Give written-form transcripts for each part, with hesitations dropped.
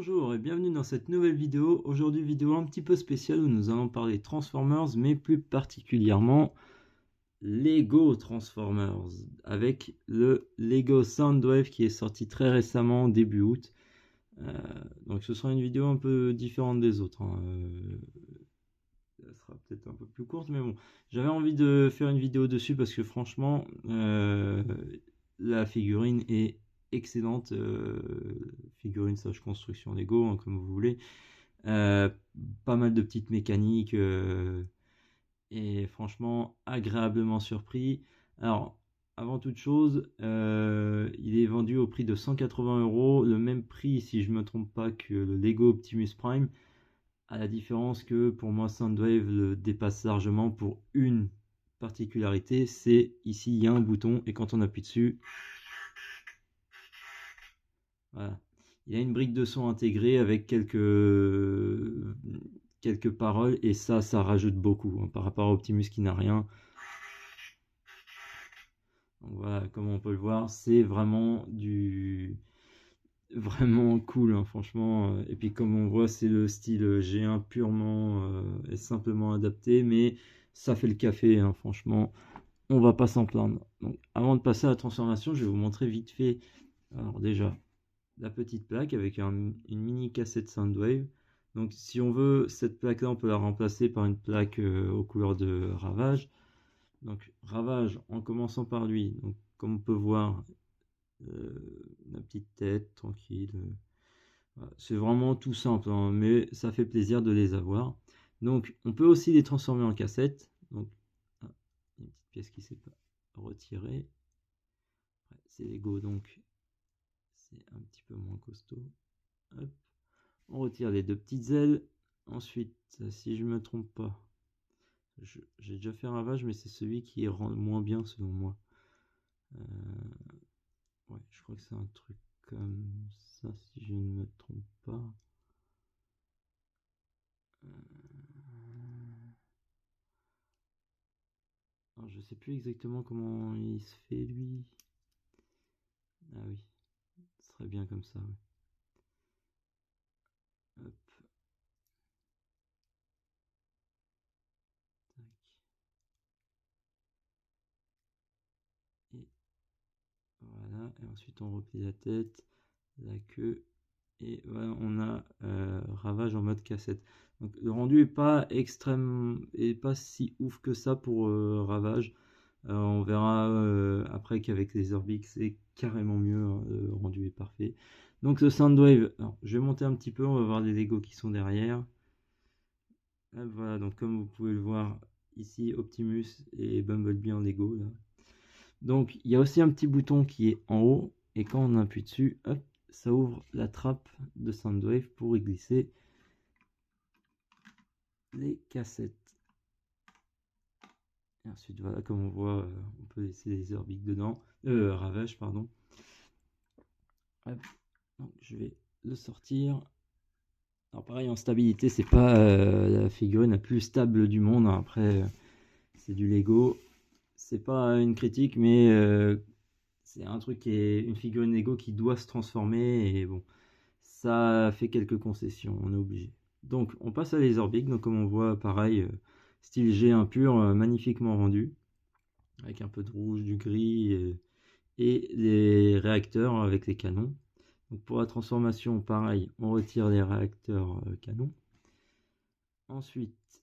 Bonjour et bienvenue dans cette nouvelle vidéo. Aujourd'hui, vidéo un petit peu spéciale où nous allons parler Transformers, mais plus particulièrement Lego Transformers, avec le Lego Soundwave qui est sorti très récemment, début août. Donc ce sera une vidéo un peu différente des autres, hein. Elle sera peut-être un peu plus courte, mais bon. J'avais envie de faire une vidéo dessus parce que franchement, la figurine est excellente. Figurine slash construction Lego, hein, comme vous voulez. Euh, Pas mal de petites mécaniques et franchement agréablement surpris. Alors, avant toute chose, il est vendu au prix de 180 €, le même prix si je ne me trompe pas que le Lego Optimus Prime, à la différence que pour moi Soundwave le dépasse largement pour une particularité, c'est ici il y a un bouton et quand on appuie dessus, voilà. Il y a une brique de son intégrée avec quelques paroles et ça rajoute beaucoup, hein, par rapport à Optimus qui n'a rien. Donc voilà, comme on peut le voir, c'est vraiment cool, hein, franchement. Et puis comme on voit, c'est le style G1 purement et simplement adapté, mais ça fait le café, hein, franchement. On va pas s'en plaindre. Donc avant de passer à la transformation, je vais vous montrer vite fait. Alors déjà, la petite plaque avec une mini cassette Soundwave. Donc si on veut cette plaque là, on peut la remplacer par une plaque aux couleurs de Ravage. Donc Ravage, en commençant par lui, donc comme on peut voir, la petite tête tranquille. Voilà. C'est vraiment tout simple, hein, mais ça fait plaisir de les avoir. Donc on peut aussi les transformer en cassette. Donc une petite pièce qui s'est pas retirée. C'est Lego, donc c'est un petit peu moins costaud. Hop. On retire les deux petites ailes. Ensuite, si je me trompe pas, j'ai déjà fait Ravage, mais c'est celui qui rend moins bien selon moi. Ouais, je crois que c'est un truc comme ça, si je ne me trompe pas. Alors, je sais plus exactement comment il se fait lui. Ah oui, ce serait bien comme ça. Ouais. Hop. Tac. Et voilà. Et ensuite on replie la tête, la queue. Et voilà, on a Ravage en mode cassette. Donc le rendu est pas extrême et pas si ouf que ça pour Ravage. On verra après qu'avec les Orbix c'est carrément mieux, hein, le rendu est parfait. Donc ce Soundwave, alors, je vais monter un petit peu, on va voir les Lego qui sont derrière. Voilà, donc comme vous pouvez le voir ici, Optimus et Bumblebee en Lego là. Donc il y a aussi un petit bouton qui est en haut et quand on appuie dessus, hop, ça ouvre la trappe de Soundwave pour y glisser les cassettes. Et ensuite voilà, comme on voit, on peut laisser les Orbic dedans, Ravage pardon. Hop. Donc je vais le sortir. Alors pareil en stabilité, c'est pas la figurine la plus stable du monde, hein. Après c'est du Lego, c'est pas une critique, mais c'est un truc qui est une figurine Lego qui doit se transformer et bon, ça fait quelques concessions, on est obligé. Donc on passe à Laserbeak, donc comme on voit pareil, style G1 pur, magnifiquement rendu, avec un peu de rouge, du gris et les réacteurs avec les canons. Donc pour la transformation, pareil, on retire les réacteurs canons. Ensuite,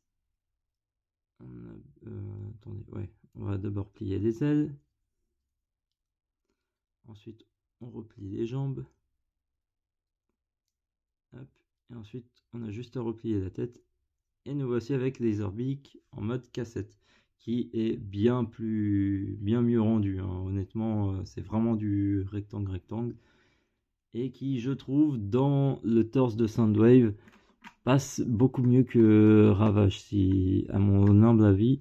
attendez, ouais, on va d'abord plier les ailes. Ensuite, on replie les jambes. Hop. Et ensuite, on a juste à replier la tête. Et nous voici avec Laserbeak en mode cassette, qui est bien mieux rendu, hein. Honnêtement, c'est vraiment du rectangle. Et qui, je trouve, dans le torse de Soundwave, passe beaucoup mieux que Ravage, si, à mon humble avis.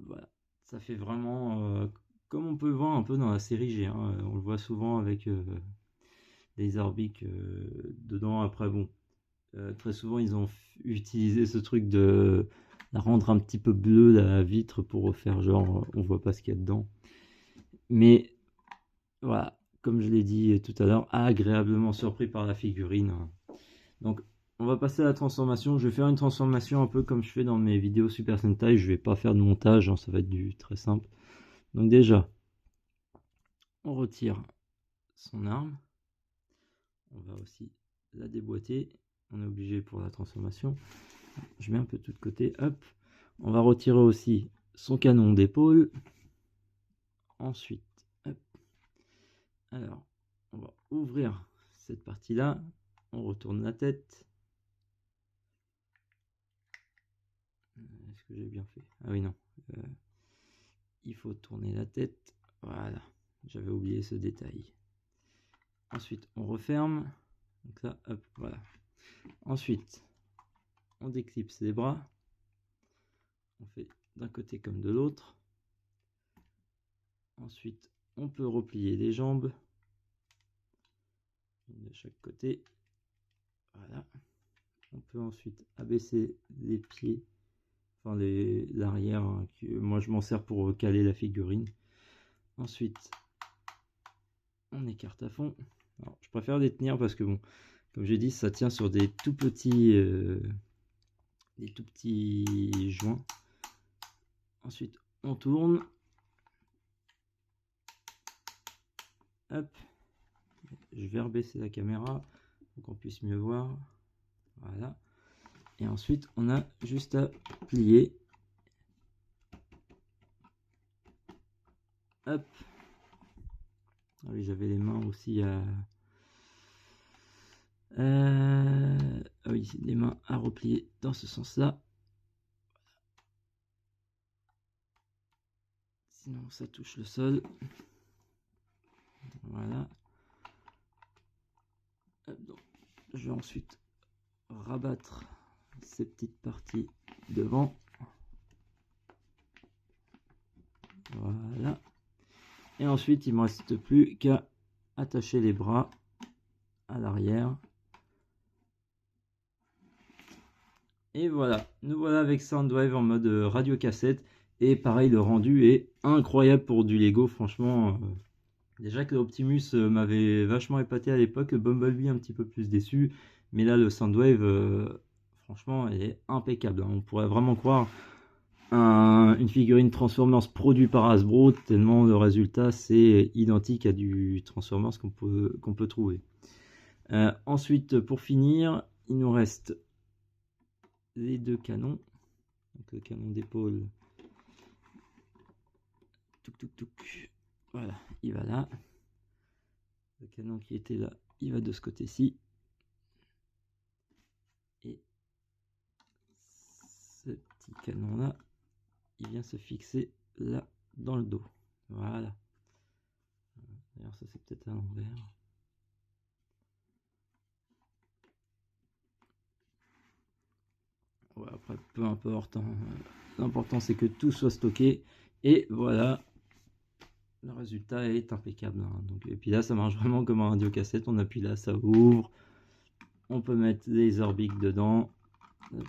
Voilà. Ça fait vraiment, comme on peut le voir un peu dans la série G, hein. On le voit souvent avec Laserbeak dedans. Après, bon, très souvent ils ont utilisé ce truc de la rendre un petit peu bleue la vitre pour refaire genre on voit pas ce qu'il y a dedans. Mais voilà, comme je l'ai dit tout à l'heure, agréablement surpris par la figurine. Donc on va passer à la transformation. Je vais faire une transformation un peu comme je fais dans mes vidéos Super Sentai. Je vais pas faire de montage, hein, ça va être du très simple. Donc déjà, on retire son arme. On va aussi la déboîter. On est obligé pour la transformation. Je mets un peu tout de côté. Hop. On va retirer aussi son canon d'épaule. Ensuite, hop. Alors, on va ouvrir cette partie-là. On retourne la tête. Est-ce que j'ai bien fait? Ah oui, non. Il faut tourner la tête. Voilà. J'avais oublié ce détail. Ensuite, on referme. Donc là, hop, voilà. Ensuite, on déclipse les bras. On fait d'un côté comme de l'autre. Ensuite, on peut replier les jambes. Une de chaque côté. Voilà. On peut ensuite abaisser les pieds. Enfin, l'arrière. Hein, moi, je m'en sers pour caler la figurine. Ensuite, on écarte à fond. Alors, je préfère les tenir parce que, bon, comme j'ai dit, ça tient sur des tout petits joints. Ensuite, on tourne. Hop. Je vais rebaisser la caméra pour qu'on puisse mieux voir. Voilà. Et ensuite, on a juste à plier. Hop. Ah oui, j'avais les mains aussi à... Ah oui, les mains à replier dans ce sens-là. Sinon, ça touche le sol. Voilà. Hop, donc, je vais ensuite rabattre ces petites parties devant. Voilà. Et ensuite, il ne me reste plus qu'à attacher les bras à l'arrière. Et voilà, nous voilà avec Soundwave en mode radio cassette. Et pareil, le rendu est incroyable pour du Lego, franchement. Déjà que Optimus m'avait vachement épaté à l'époque, Bumblebee un petit peu plus déçu. Mais là, le Soundwave, franchement, il est impeccable. Hein. On pourrait vraiment croire une figurine Transformers produite par Hasbro, tellement le résultat c'est identique à du Transformers qu'on peut trouver. Ensuite, pour finir, il nous reste les deux canons. Donc le canon d'épaule. Touc touc touc. Voilà, il va là. Le canon qui était là, il va de ce côté-ci. Et ce petit canon là, il vient se fixer là dans le dos. Voilà. D'ailleurs, ça c'est peut-être à l'envers. Ouais, après, peu importe. Hein. L'important c'est que tout soit stocké. Et voilà. Le résultat est impeccable. Hein. Donc, et puis là, ça marche vraiment comme un radio-cassette. On appuie là, ça ouvre. On peut mettre les orbiques dedans. Hop.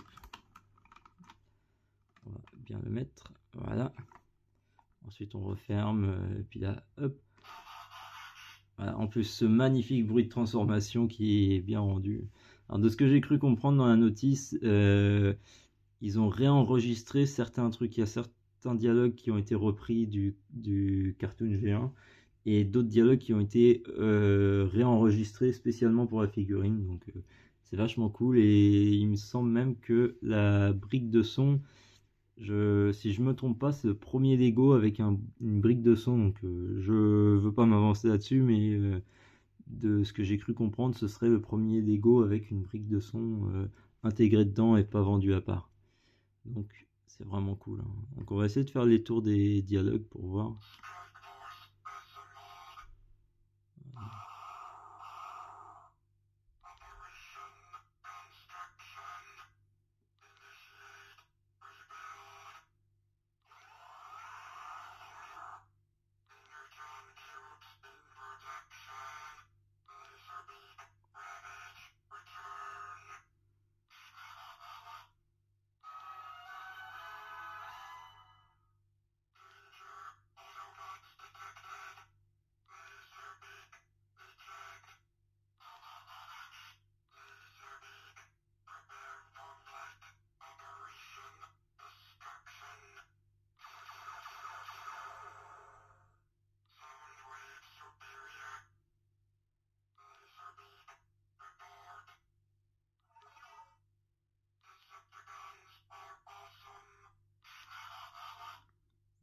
On va bien le mettre. Voilà. Ensuite, on referme. Et puis là, hop. Voilà. En plus, ce magnifique bruit de transformation qui est bien rendu. Alors, de ce que j'ai cru comprendre dans la notice, ils ont réenregistré certains trucs. Il y a certains dialogues qui ont été repris du cartoon G1 et d'autres dialogues qui ont été réenregistrés spécialement pour la figurine. Donc, c'est vachement cool. Et il me semble même que la brique de son, si je me trompe pas, c'est le premier Lego avec une brique de son. Donc, je veux pas m'avancer là-dessus, mais de ce que j'ai cru comprendre, ce serait le premier Lego avec une brique de son intégrée dedans et pas vendue à part. Donc c'est vraiment cool. Hein. Donc on va essayer de faire les tours des dialogues pour voir.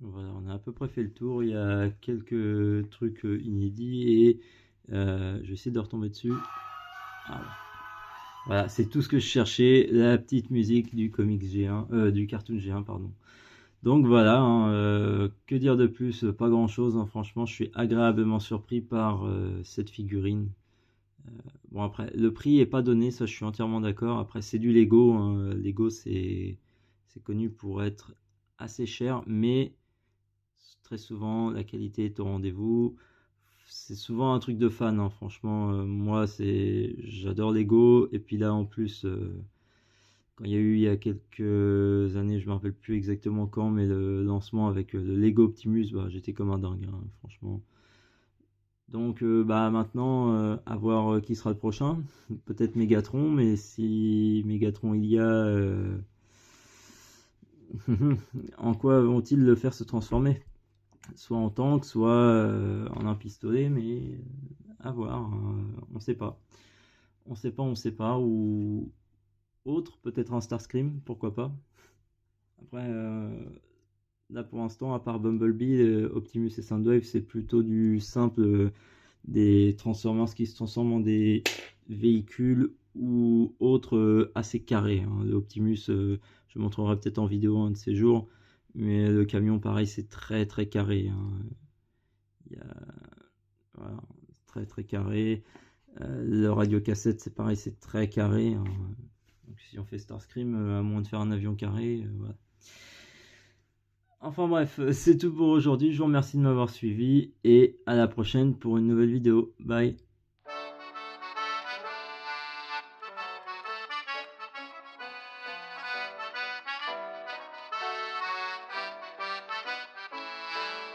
Voilà, on a à peu près fait le tour. Il y a quelques trucs inédits et je vais essayer de retomber dessus. Ah, ouais. Voilà, c'est tout ce que je cherchais, la petite musique du comics G1, du cartoon G1, pardon. Donc voilà, hein, que dire de plus? Pas grand-chose, hein, franchement, je suis agréablement surpris par cette figurine. Bon après, le prix est pas donné, ça je suis entièrement d'accord. Après, c'est du Lego, hein. Lego c'est connu pour être assez cher, mais très souvent la qualité est au rendez-vous. C'est souvent un truc de fan, hein, franchement. Moi, j'adore Lego. Et puis là, en plus, quand il y a quelques années, je me rappelle plus exactement quand, mais le lancement avec le Lego Optimus, bah, j'étais comme un dingue, hein, franchement. Donc, bah, maintenant, à voir qui sera le prochain. Peut-être Megatron, mais si Megatron il y a, en quoi vont-ils le faire se transformer? Soit en tank, soit en un pistolet, mais à voir, hein, on sait pas. On sait pas, ou autre, peut-être un Starscream, pourquoi pas. Après, là pour l'instant, à part Bumblebee, Optimus et Soundwave, c'est plutôt du simple, des Transformers qui se transforment en des véhicules ou autres assez carrés, hein. Le Optimus, je montrerai peut-être en vidéo un de ces jours, mais le camion, pareil, c'est très très carré, hein. Il y a, voilà, très très carré. Le radiocassette, c'est pareil, c'est très carré, hein. Donc si on fait Starscream, à moins de faire un avion carré, voilà. Enfin bref, c'est tout pour aujourd'hui. Je vous remercie de m'avoir suivi et à la prochaine pour une nouvelle vidéo. Bye.